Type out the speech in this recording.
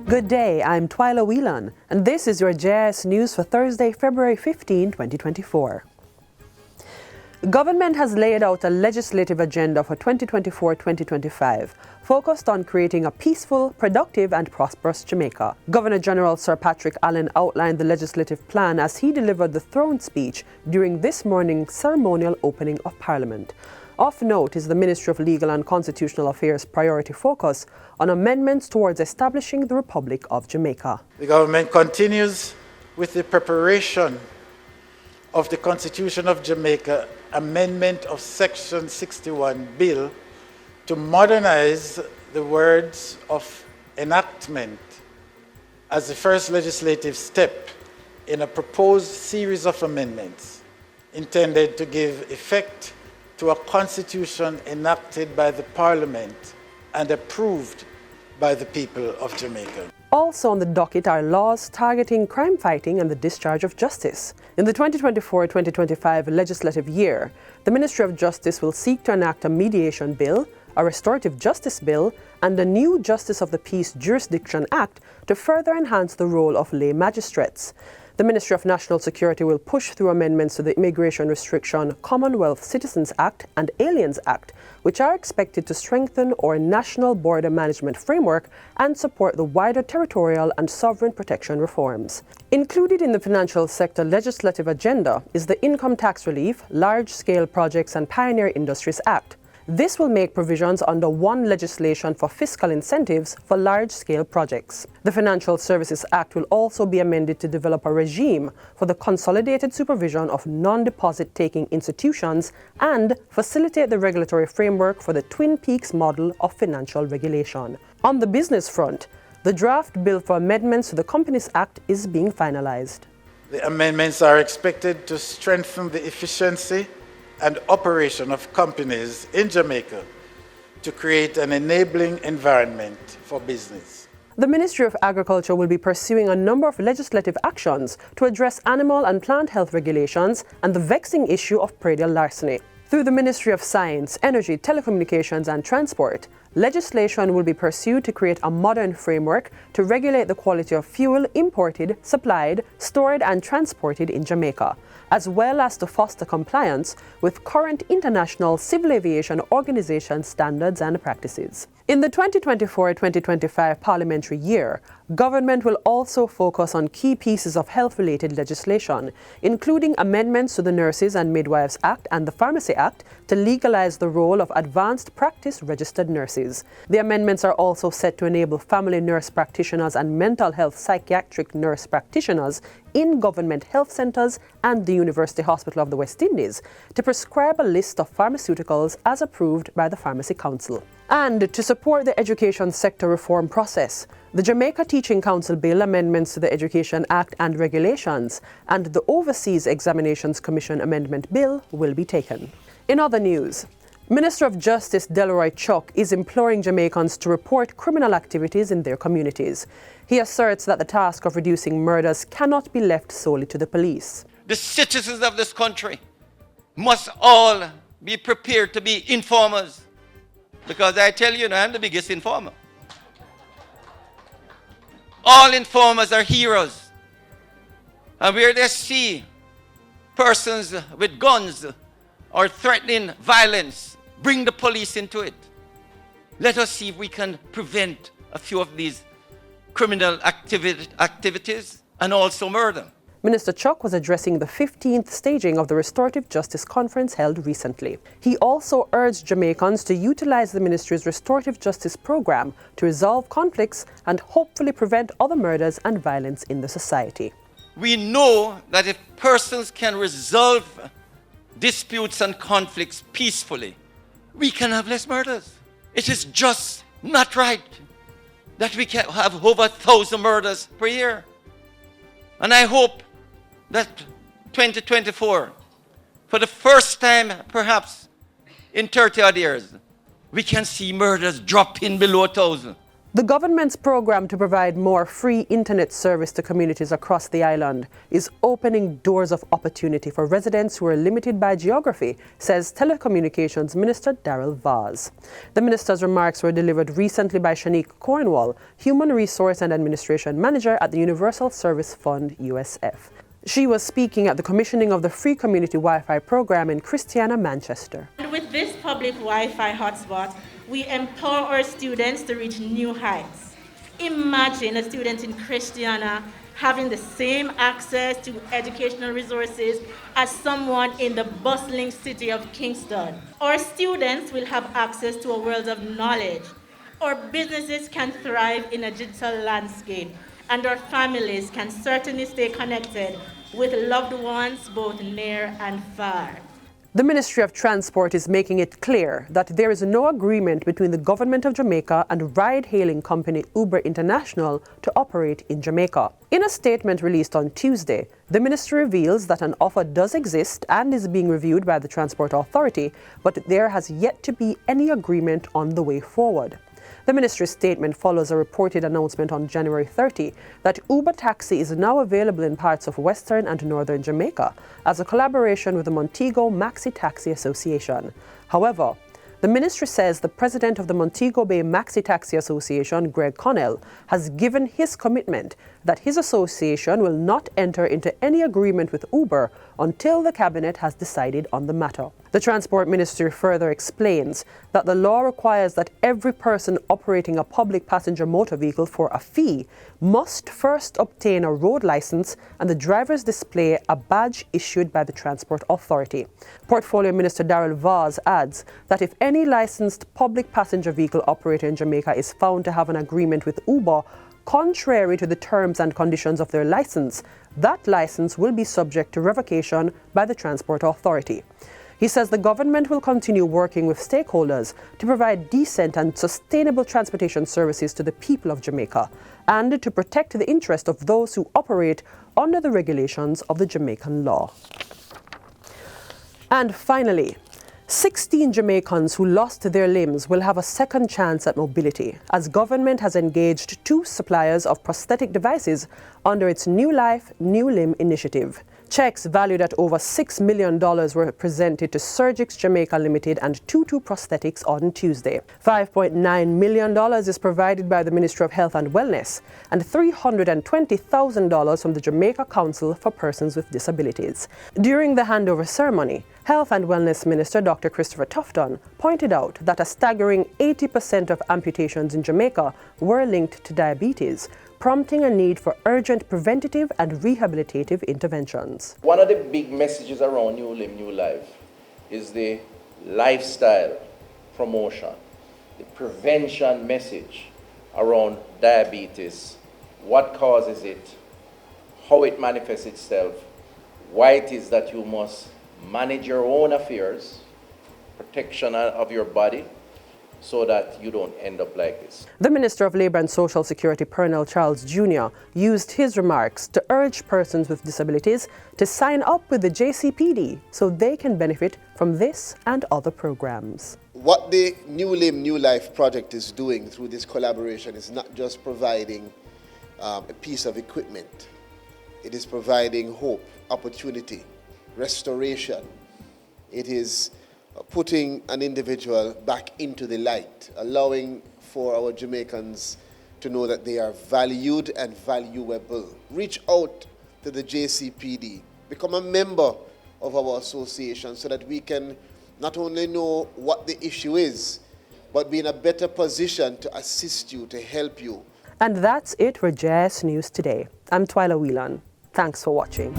Good day, I'm Twyla Whelan, and this is your JIS news for Thursday, February 15, 2024. The government has laid out a legislative agenda for 2024-2025, focused on creating a peaceful, productive and prosperous Jamaica. Governor General Sir Patrick Allen outlined the legislative plan as he delivered the throne speech during this morning's ceremonial opening of Parliament. Of note is the Ministry of Legal and Constitutional Affairs' priority focus on amendments towards establishing the Republic of Jamaica. The government continues with the preparation of the Constitution of Jamaica amendment of Section 61 Bill to modernize the words of enactment as the first legislative step in a proposed series of amendments intended to give effect to a constitution enacted by the Parliament and approved by the people of Jamaica. Also on the docket are laws targeting crime fighting and the discharge of justice. In the 2024-2025 legislative year, the Ministry of Justice will seek to enact a mediation bill, a restorative justice bill, and a new Justice of the Peace Jurisdiction Act to further enhance the role of lay magistrates. The Ministry of National Security will push through amendments to the Immigration Restriction, Commonwealth Citizens Act and Aliens Act, which are expected to strengthen our national border management framework and support the wider territorial and sovereign protection reforms. Included in the financial sector legislative agenda is the Income Tax Relief, Large-Scale Projects and Pioneer Industries Act. This will make provisions under one legislation for fiscal incentives for large-scale projects. The Financial Services Act will also be amended to develop a regime for the consolidated supervision of non-deposit-taking institutions and facilitate the regulatory framework for the Twin Peaks model of financial regulation. On the business front, the draft bill for amendments to the Companies Act is being finalized. The amendments are expected to strengthen the efficiency and operation of companies in Jamaica to create an enabling environment for business. The Ministry of Agriculture will be pursuing a number of legislative actions to address animal and plant health regulations and the vexing issue of predial larceny. Through the Ministry of Science, Energy, Telecommunications and Transport, legislation will be pursued to create a modern framework to regulate the quality of fuel imported, supplied, stored and transported in Jamaica, as well as to foster compliance with current international civil aviation organization standards and practices. In the 2024-2025 parliamentary year, government will also focus on key pieces of health-related legislation, including amendments to the Nurses and Midwives Act and the Pharmacy Act to legalize the role of advanced practice registered nurses. The amendments are also set to enable family nurse practitioners and mental health psychiatric nurse practitioners in government health centers and the University Hospital of the West Indies to prescribe a list of pharmaceuticals as approved by the Pharmacy Council. And to support the education sector reform process, the Jamaica Teaching Council Bill amendments to the Education Act and Regulations and the Overseas Examinations Commission Amendment Bill will be taken. In other news, Minister of Justice Delroy Chuck is imploring Jamaicans to report criminal activities in their communities. He asserts that the task of reducing murders cannot be left solely to the police. The citizens of this country must all be prepared to be informers. Because I tell you, I'm the biggest informer. All informers are heroes. And where they see persons with guns or threatening violence, bring the police into it. Let us see if we can prevent a few of these criminal activities and also murder. Minister Chuck was addressing the 15th staging of the Restorative Justice Conference held recently. He also urged Jamaicans to utilize the ministry's Restorative Justice program to resolve conflicts and hopefully prevent other murders and violence in the society. We know that if persons can resolve disputes and conflicts peacefully, we can have less murders. It is just not right that we can have over 1,000 murders per year. And I hope that 2024, for the first time perhaps in 30 odd years, we can see murders drop in below 1,000. The government's program to provide more free internet service to communities across the island is opening doors of opportunity for residents who are limited by geography, says Telecommunications Minister Darrell Vaz. The minister's remarks were delivered recently by Shanique Cornwall, Human Resource and Administration Manager at the Universal Service Fund, USF. She was speaking at the commissioning of the Free Community Wi-Fi program in Christiana, Manchester. And with this public Wi-Fi hotspot, we empower our students to reach new heights. Imagine a student in Christiana having the same access to educational resources as someone in the bustling city of Kingston. Our students will have access to a world of knowledge. Our businesses can thrive in a digital landscape, and our families can certainly stay connected with loved ones both near and far. The Ministry of Transport is making it clear that there is no agreement between the Government of Jamaica and ride-hailing company Uber International to operate in Jamaica. In a statement released on Tuesday, the ministry reveals that an offer does exist and is being reviewed by the Transport Authority, but there has yet to be any agreement on the way forward. The ministry's statement follows a reported announcement on January 30 that Uber Taxi is now available in parts of western and northern Jamaica as a collaboration with the Montego Maxi Taxi Association. However, the ministry says the president of the Montego Bay Maxi Taxi Association, Greg Connell, has given his commitment that his association will not enter into any agreement with Uber until the cabinet has decided on the matter. The Transport Ministry further explains that the law requires that every person operating a public passenger motor vehicle for a fee must first obtain a road license and the drivers display a badge issued by the Transport Authority. Portfolio Minister Darrell Vaz adds that if any licensed public passenger vehicle operator in Jamaica is found to have an agreement with Uber contrary to the terms and conditions of their license, that license will be subject to revocation by the Transport Authority. He says the government will continue working with stakeholders to provide decent and sustainable transportation services to the people of Jamaica and to protect the interest of those who operate under the regulations of the Jamaican law. And finally, 16 Jamaicans who lost their limbs will have a second chance at mobility as government has engaged 2 suppliers of prosthetic devices under its New Life, New Limb initiative. Checks valued at over $6 million were presented to Surgix Jamaica Limited and Tutu Prosthetics on Tuesday. $5.9 million is provided by the Ministry of Health and Wellness and $320,000 from the Jamaica Council for Persons with Disabilities. During the handover ceremony, Health and Wellness Minister Dr. Christopher Tufton pointed out that a staggering 80% of amputations in Jamaica were linked to diabetes, prompting a need for urgent preventative and rehabilitative interventions. One of the big messages around New Limb, New Life is the lifestyle promotion, the prevention message around diabetes, what causes it, how it manifests itself, why it is that you must manage your own affairs, protection of your body, so that you don't end up like this. The Minister of Labour and Social Security, Pernell Charles Jr., used his remarks to urge persons with disabilities to sign up with the JCPD so they can benefit from this and other programs. What the New Limb, New Life project is doing through this collaboration is not just providing a piece of equipment. It is providing hope, opportunity, restoration. It is putting an individual back into the light, allowing for our Jamaicans to know that they are valued and valuable. Reach out to the JCPD, become a member of our association so that we can not only know what the issue is, but be in a better position to assist you, to help you. And that's it for JIS News Today. I'm Twyla Whelan. Thanks for watching.